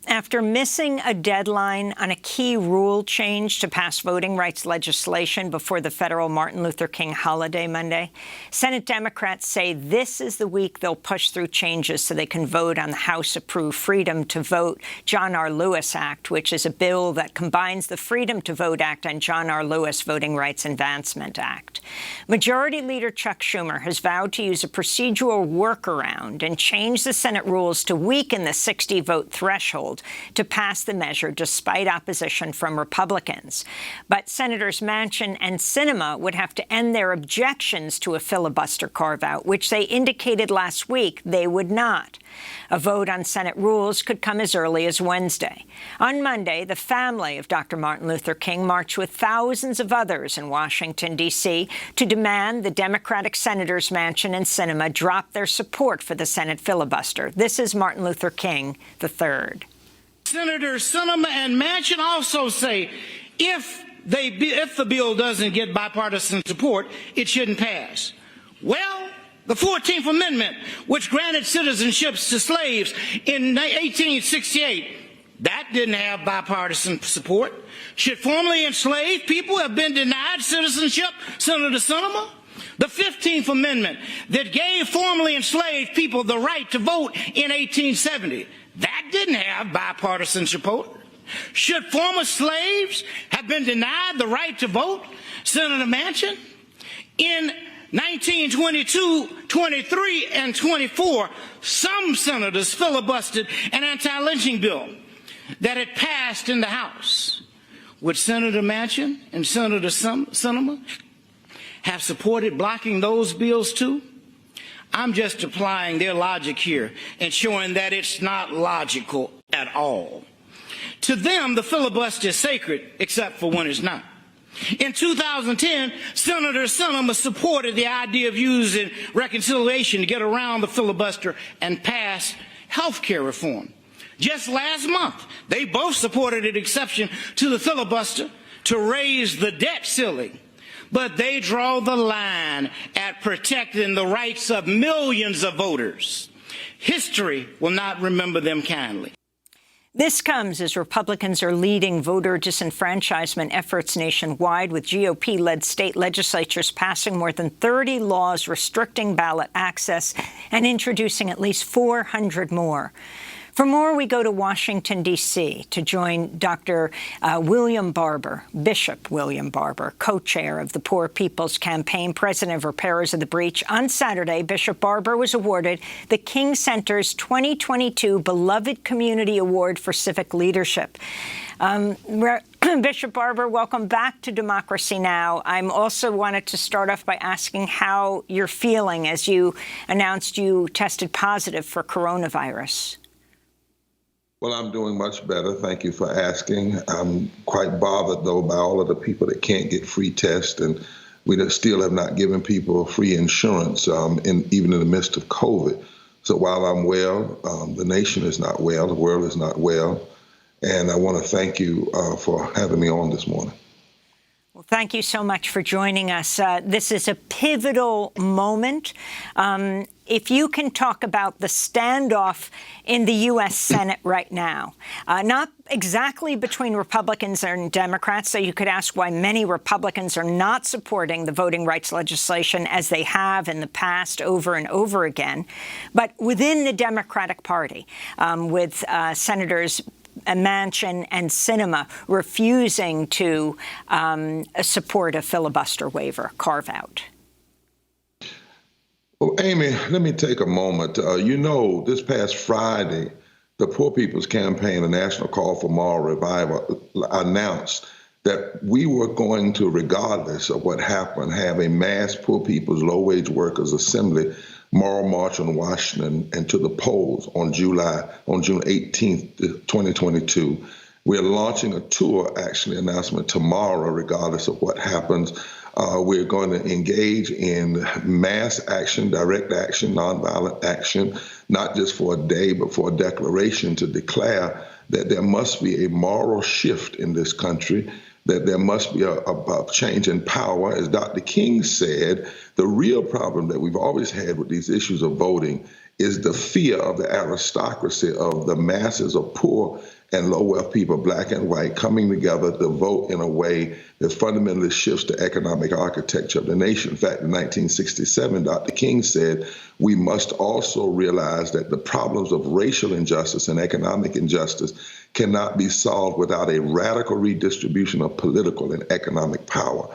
After missing a deadline on a key rule change to pass voting rights legislation before the federal Martin Luther King holiday Monday, Senate Democrats say this is the week they'll push through changes so they can vote on the House-approved Freedom to Vote John R. Lewis Act, which is a bill that combines the Freedom to Vote Act and John R. Lewis Voting Rights Advancement Act. Majority Leader Chuck Schumer has vowed to use a procedural workaround and change the Senate rules to weaken the 60-vote threshold to pass the measure despite opposition from Republicans. But Senators Manchin and Sinema would have to end their objections to a filibuster carve-out, which they indicated last week they would not. A vote on Senate rules could come as early as Wednesday. On Monday, the family of Dr. Martin Luther King marched with thousands of others in Washington, D.C. to demand the Democratic Senators Manchin and Sinema drop their support for the Senate filibuster. This is Martin Luther King III. Senators Sinema and Manchin also say if the bill doesn't get bipartisan support, it shouldn't pass. Well, the 14th Amendment, which granted citizenships to slaves in 1868, that didn't have bipartisan support. Should formerly enslaved people have been denied citizenship, Senator Sinema? The 15th Amendment that gave formerly enslaved people the right to vote in 1870, that didn't have bipartisan support. Should former slaves have been denied the right to vote, Senator Manchin? In 1922, 23, and 24, some senators filibustered an anti-lynching bill that had passed in the House. Would Senator Manchin and Senator Sinema have supported blocking those bills too? I'm just applying their logic here and showing that it's not logical at all. To them, the filibuster is sacred, except for when it's not. In 2010, Senator Sinema supported the idea of using reconciliation to get around the filibuster and pass health care reform. Just last month, they both supported an exception to the filibuster to raise the debt ceiling. But they draw the line at protecting the rights of millions of voters. History will not remember them kindly. This comes as Republicans are leading voter disenfranchisement efforts nationwide, with GOP-led state legislatures passing more than 30 laws restricting ballot access and introducing at least 400 more. For more, we go to Washington, D.C. to join Dr. William Barber, Bishop William Barber, co-chair of the Poor People's Campaign, president of Repairers of the Breach. On Saturday, Bishop Barber was awarded the King Center's 2022 Beloved Community Award for Civic Leadership. Bishop Barber, welcome back to Democracy Now! I also wanted to start off by asking how you're feeling as you announced you tested positive for coronavirus. Well, I'm doing much better. Thank you for asking. I'm quite bothered, though, by all of the people that can't get free tests, and we still have not given people free insurance, even in the midst of COVID. So while I'm well, the nation is not well, the world is not well, and I want to thank you for having me on this morning. Well, thank you so much for joining us. This is a pivotal moment. If you can talk about the standoff in the U.S. Senate right now, not exactly between Republicans and Democrats, so you could ask why many Republicans are not supporting the voting rights legislation as they have in the past over and over again, but within the Democratic Party, with Senators Manchin and Sinema refusing to support a filibuster waiver carve-out. Well, Amy, let me take a moment. This past Friday, the Poor People's Campaign, a national call for moral revival, announced that we were going to, regardless of what happened, have a mass poor people's low-wage workers assembly moral march on Washington and to the polls on June 18th, 2022. We're launching a tour, announcement tomorrow, regardless of what happens. We're going to engage in mass action, direct action, nonviolent action, not just for a day, but for a declaration to declare that there must be a moral shift in this country, that there must be a change in power. As Dr. King said, the real problem that we've always had with these issues of voting is the fear of the aristocracy of the masses of poor and low-wealth people, black and white, coming together to vote in a way that fundamentally shifts the economic architecture of the nation. In fact, in 1967, Dr. King said, we must also realize that the problems of racial injustice and economic injustice cannot be solved without a radical redistribution of political and economic power.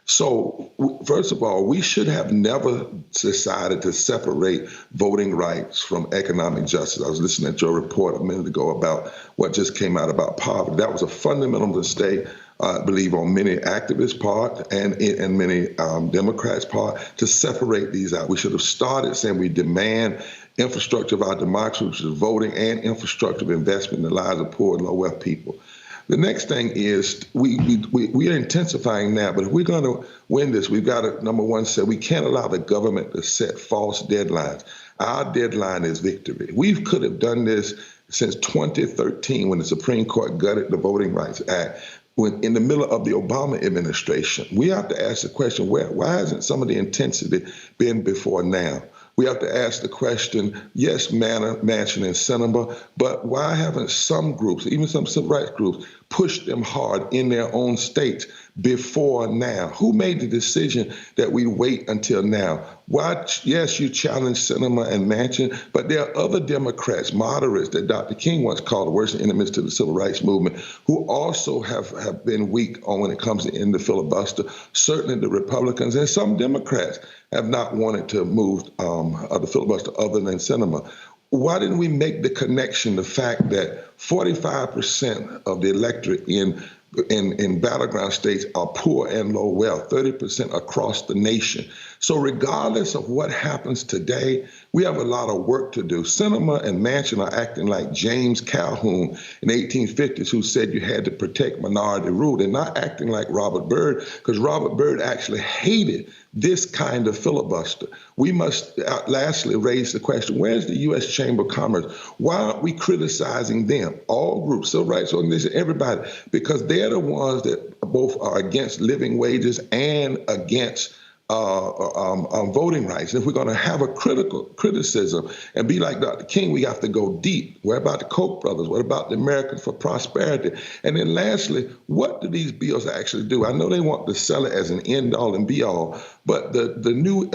So, first of all, we should have never decided to separate voting rights from economic justice. I was listening to your report a minute ago about what just came out about poverty. That was a fundamental mistake, I believe, on many activists' part and many Democrats' part to separate these out. We should have started saying we demand infrastructure of our democracy, which is voting, and infrastructure of investment in the lives of poor and low-wealth people. The next thing is we are intensifying now, but if we're going to win this, we've got to, number one, say we can't allow the government to set false deadlines. Our deadline is victory. We could have done this since 2013 when the Supreme Court gutted the Voting Rights Act. When in the middle of the Obama administration, we have to ask the question, why hasn't some of the intensity been before now? We have to ask the question, yes, Manchin and Sinema, but why haven't some groups, even some civil rights groups, pushed them hard in their own states before now? Who made the decision that we wait until now? Why, yes, you challenge Sinema and Manchin, but there are other Democrats, moderates, that Dr. King once called the worst enemies to the civil rights movement, who also have been weak on when it comes to end the filibuster. Certainly the Republicans and some Democrats have not wanted to move the filibuster other than Sinema. Why didn't we make the connection, the fact that 45% of the electorate in battleground states are poor and low wealth, 30% across the nation. So regardless of what happens today, we have a lot of work to do. Sinema and Manchin are acting like James Calhoun in the 1850s, who said you had to protect minority rule. They're not acting like Robert Byrd, because Robert Byrd actually hated this kind of filibuster. We must lastly raise the question, where's the U.S. Chamber of Commerce? Why aren't we criticizing them? All groups, civil rights organizations, everybody, because they're the ones that both are against living wages and against voting rights. And if we're going to have a criticism and be like Dr. King, we have to go deep. What about the Koch brothers? What about the American for Prosperity? And then lastly, what do these bills actually do? I know they want to sell it as an end-all and be-all, but the new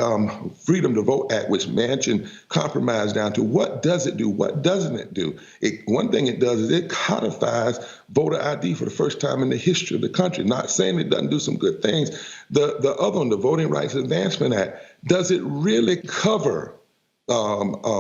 Freedom to Vote Act, which Manchin compromised down to, what does it do? What doesn't it do? One thing it does is it codifies voter ID for the first time in the history of the country. Not saying it doesn't do some good things. The other one, the Voting Rights Advancement Act, does it really cover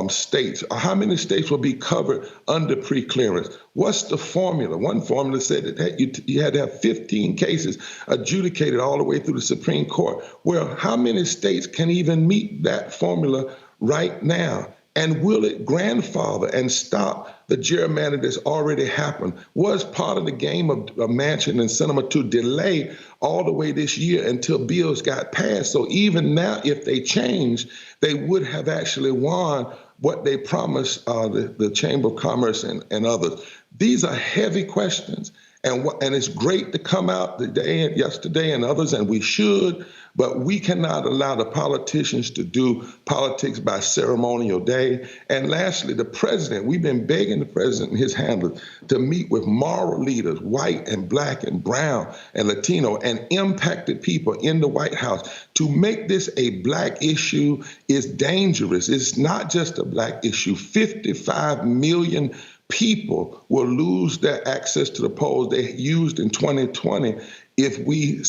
states? How many states will be covered under pre-clearance? What's the formula? One formula said that you had to have 15 cases adjudicated all the way through the Supreme Court. Well, how many states can even meet that formula right now? And will it grandfather and stop the gerrymandering that's already happened? Was part of the game of Manchin and Sinema to delay all the way this year until bills got passed. So even now, if they changed, they would have actually won what they promised the Chamber of Commerce and others. These are heavy questions. And it's great to come out yesterday and others, and we should, but we cannot allow the politicians to do politics by ceremonial day. And lastly, the president, we've been begging the president and his handlers to meet with moral leaders, white and black and brown and Latino and impacted people in the White House. To make this a black issue is dangerous. It's not just a black issue. 55 million people will lose their access to the polls they used in 2020 if we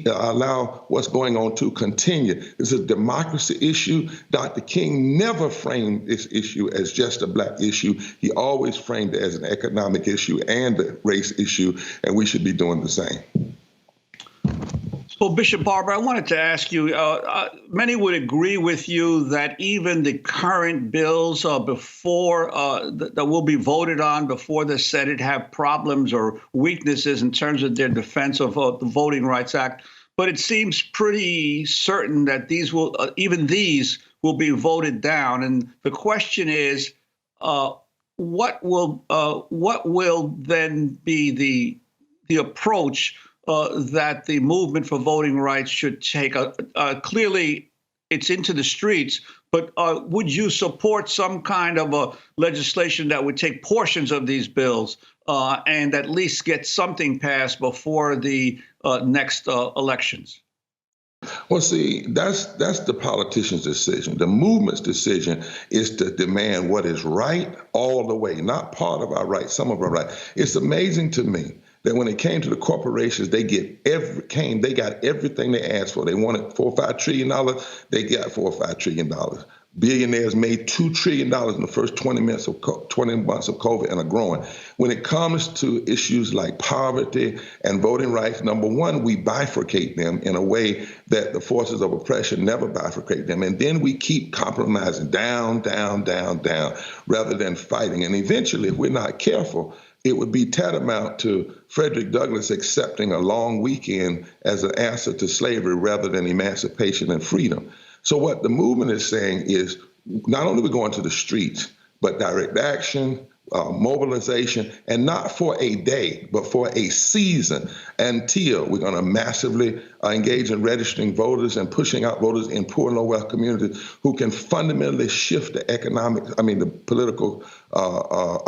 allow what's going on to continue. This is a democracy issue. Dr. King never framed this issue as just a black issue. He always framed it as an economic issue and a race issue, and we should be doing the same. So, Bishop Barber, I wanted to ask you, many would agree with you that even the current bills before that will be voted on before the Senate have problems or weaknesses in terms of their defense of the Voting Rights Act. But it seems pretty certain that even these will be voted down. And the question is, what will then be the approach that the movement for voting rights should take? Clearly, it's into the streets, But would you support some kind of a legislation that would take portions of these bills and at least get something passed before the next elections? Well, see, that's the politician's decision. The movement's decision is to demand what is right all the way, not part of our right, some of our right. It's amazing to me that when it came to the corporations, they got everything they asked for. They wanted $4 or $5 trillion. They got $4 or $5 trillion. Billionaires made $2 trillion in the first 20 months of COVID and are growing. When it comes to issues like poverty and voting rights, number one, we bifurcate them in a way that the forces of oppression never bifurcate them. And then we keep compromising down, down, down, down, rather than fighting. And eventually, if we're not careful, it would be tantamount to Frederick Douglass accepting a long weekend as an answer to slavery rather than emancipation and freedom. So what the movement is saying is not only we go into the streets, but direct action, mobilization, and not for a day, but for a season until we're going to massively engage in registering voters and pushing out voters in poor and low-wealth communities who can fundamentally shift the political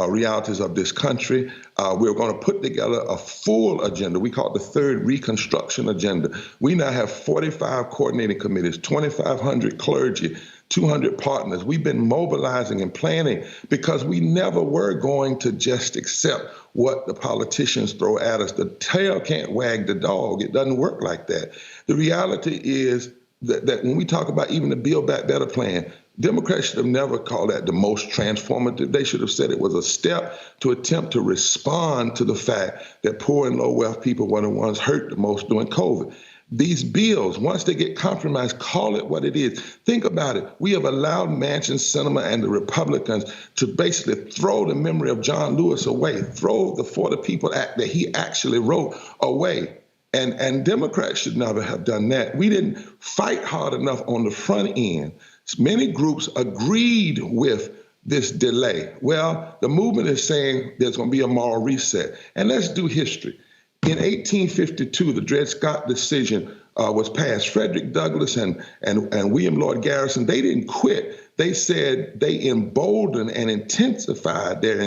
realities of this country. We're going to put together a full agenda. We call it the third Reconstruction agenda. We now have 45 coordinating committees, 2,500 clergy, 200 partners. We've been mobilizing and planning because we never were going to just accept what the politicians throw at us. The tail can't wag the dog. It doesn't work like that. The reality is that when we talk about even the Build Back Better plan, Democrats should have never called that the most transformative. They should have said it was a step to attempt to respond to the fact that poor and low wealth people were the ones hurt the most during COVID. These bills, once they get compromised, call it what it is. Think about it. We have allowed Manchin, Sinema, and the Republicans to basically throw the memory of John Lewis away, throw the For the People Act that he actually wrote away. And Democrats should never have done that. We didn't fight hard enough on the front end. Many groups agreed with this delay. Well, the movement is saying there's going to be a moral reset. And let's do history. In 1852, the Dred Scott decision was passed. Frederick Douglass and William Lloyd Garrison, they didn't quit. They said they emboldened and intensified their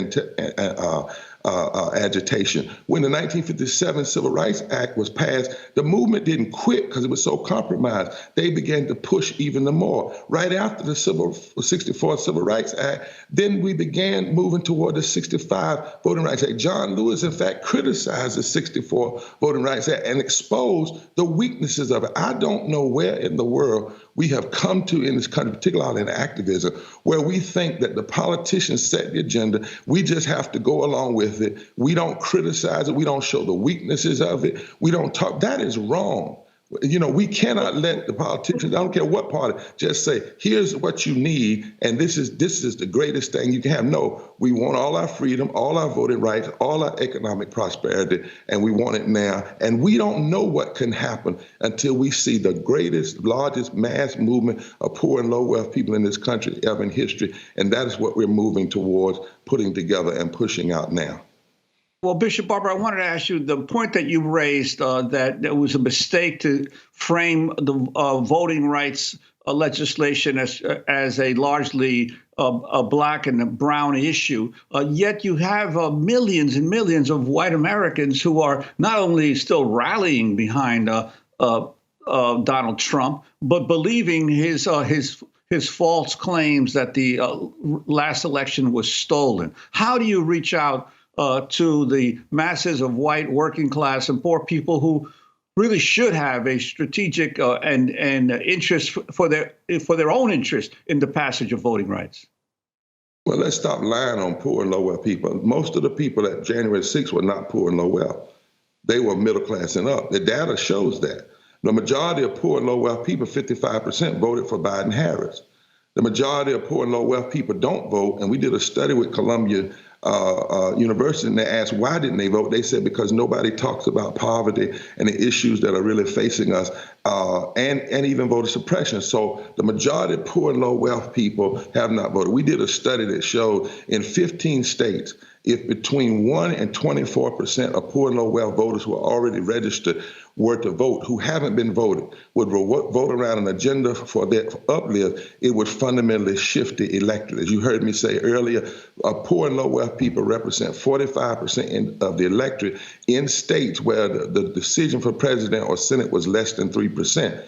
agitation. When the 1957 Civil Rights Act was passed, the movement didn't quit because it was so compromised. They began to push even more. Right after the 64 Civil Rights Act, then we began moving toward the 65 Voting Rights Act. John Lewis, in fact, criticized the 64 Voting Rights Act and exposed the weaknesses of it. I don't know where in the world we have come to in this country, particularly in activism, where we think that the politicians set the agenda. We just have to go along with it. We don't criticize it. We don't show the weaknesses of it. We don't talk. That is wrong. You know, we cannot let the politicians, I don't care what party, just say, here's what you need, and this is the greatest thing you can have. No, we want all our freedom, all our voting rights, all our economic prosperity, and we want it now. And we don't know what can happen until we see the greatest, largest mass movement of poor and low wealth people in this country ever in history. And that is what we're moving towards putting together and pushing out now. Well, Bishop Barber, I wanted to ask you the point that you raised that it was a mistake to frame the voting rights legislation as a largely a black and a brown issue. Yet you have millions and millions of white Americans who are not only still rallying behind Donald Trump, but believing his false claims that the last election was stolen. How do you reach out to the masses of white, working class, and poor people who really should have a strategic and interest for their own interest in the passage of voting rights? Well, let's stop lying on poor and low wealth people. Most of the people at January 6th were not poor and low wealth. They were middle class and up. The data shows that. The majority of poor and low wealth people, 55%, voted for Biden-Harris. The majority of poor and low wealth people don't vote. And we did a study with Columbia University, and they asked, why didn't they vote? They said, because nobody talks about poverty and the issues that are really facing us and even voter suppression. So the majority of poor and low wealth people have not voted. We did a study that showed in 15 states, if between 1 and 24% of poor and low wealth voters who are already registered were to vote, who haven't been voted, would vote around an agenda for their uplift, it would fundamentally shift the electorate. As you heard me say earlier, poor and low wealth people represent 45% of the electorate in states where the decision for president or senate was less than 3%.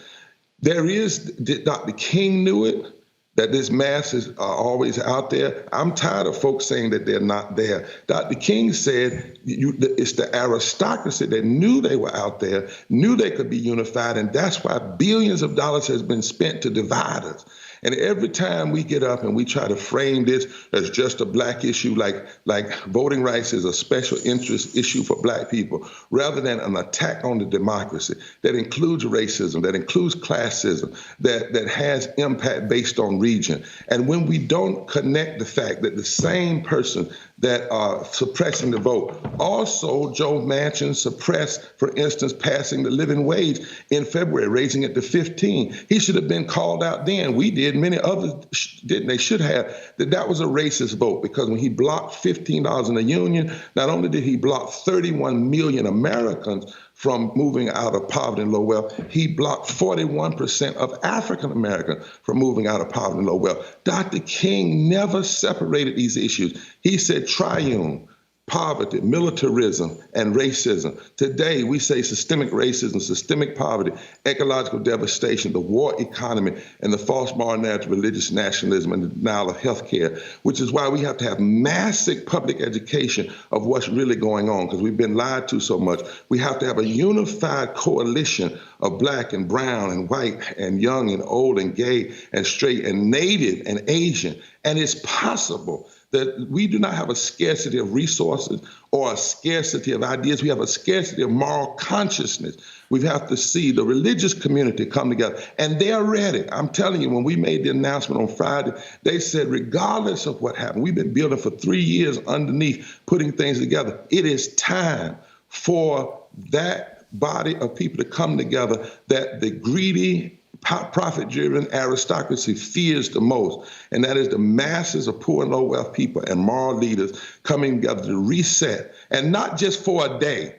Dr. King knew it, that this masses are always out there. I'm tired of folks saying that they're not there. Dr. King said it's the aristocracy that knew they were out there, knew they could be unified, and that's why billions of dollars has been spent to divide us. And every time we get up and we try to frame this as just a black issue, like voting rights is a special interest issue for black people, rather than an attack on the democracy that includes racism, that includes classism, that has impact based on region. And when we don't connect the fact that the same person that are suppressing the vote. Also, Joe Manchin suppressed, for instance, passing the living wage in February, raising it to 15. He should have been called out then. We did. Many others didn't. They should have. That was a racist vote, because when he blocked $15 in the union, not only did he block 31 million Americans from moving out of poverty and low wealth, he blocked 41% of African Americans from moving out of poverty and low wealth. Dr. King never separated these issues. He said triune: poverty, militarism, and racism. Today, we say systemic racism, systemic poverty, ecological devastation, the war economy, and the false moral narrative, religious nationalism, and the denial of health care, which is why we have to have massive public education of what's really going on, because we've been lied to so much. We have to have a unified coalition of black and brown and white and young and old and gay and straight and native and Asian. And it's possible that we do not have a scarcity of resources or a scarcity of ideas. We have a scarcity of moral consciousness. We have to see the religious community come together, and they're ready. I'm telling you, when we made the announcement on Friday, they said, regardless of what happened, we've been building for 3 years underneath, putting things together. It is time for that body of people to come together that the greedy, profit-driven aristocracy fears the most, and that is the masses of poor and low wealth people and moral leaders coming together to reset, and not just for a day.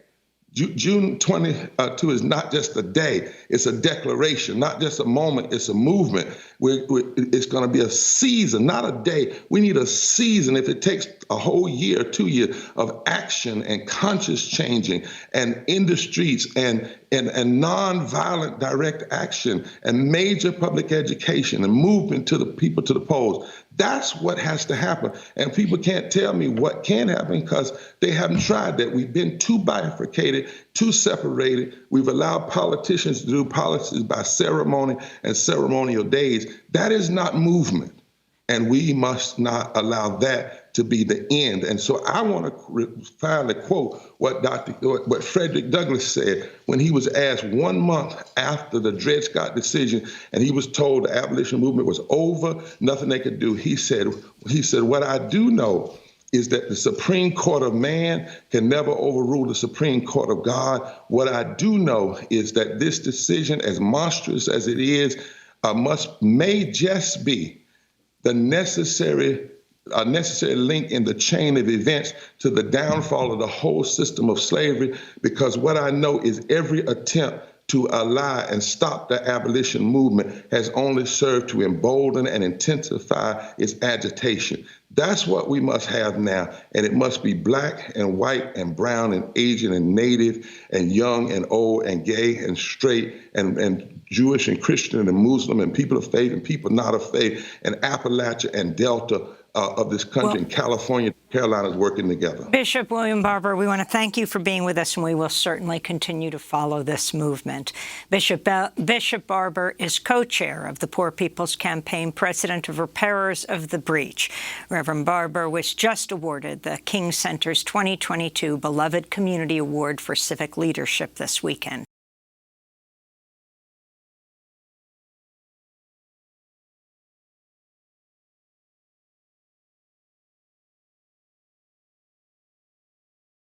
June 22 is not just a day, it's a declaration, not just a moment, it's a movement. It's going to be a season, not a day. We need a season. If it takes a whole year, 2 years of action and conscious changing and in the streets and nonviolent direct action and major public education and movement to the people to the polls, that's what has to happen. And people can't tell me what can happen because they haven't tried that. We've been too bifurcated, too separated. We've allowed politicians to do policies by ceremony and ceremonial days. That is not movement. And we must not allow that to be the end. And so I want to finally quote what Frederick Douglass said when he was asked 1 month after the Dred Scott decision, and he was told the abolition movement was over, nothing they could do. He said, what I do know is that the Supreme Court of man can never overrule the Supreme Court of God. What I do know is that this decision, as monstrous as it is, may just be the necessary link in the chain of events to the downfall of the whole system of slavery, because what I know is every attempt to ally and stop the abolition movement has only served to embolden and intensify its agitation. That's what we must have now, and it must be black and white and brown and Asian and native and young and old and gay and straight and Jewish and Christian and Muslim and people of faith and people not of faith and Appalachia and Delta of this country, and California, Carolinas working together. Bishop William Barber, we want to thank you for being with us, and we will certainly continue to follow this movement. Bishop Barber is co-chair of the Poor People's Campaign, president of Repairers of the Breach. Reverend Barber was just awarded the King Center's 2022 Beloved Community Award for Civic Leadership this weekend.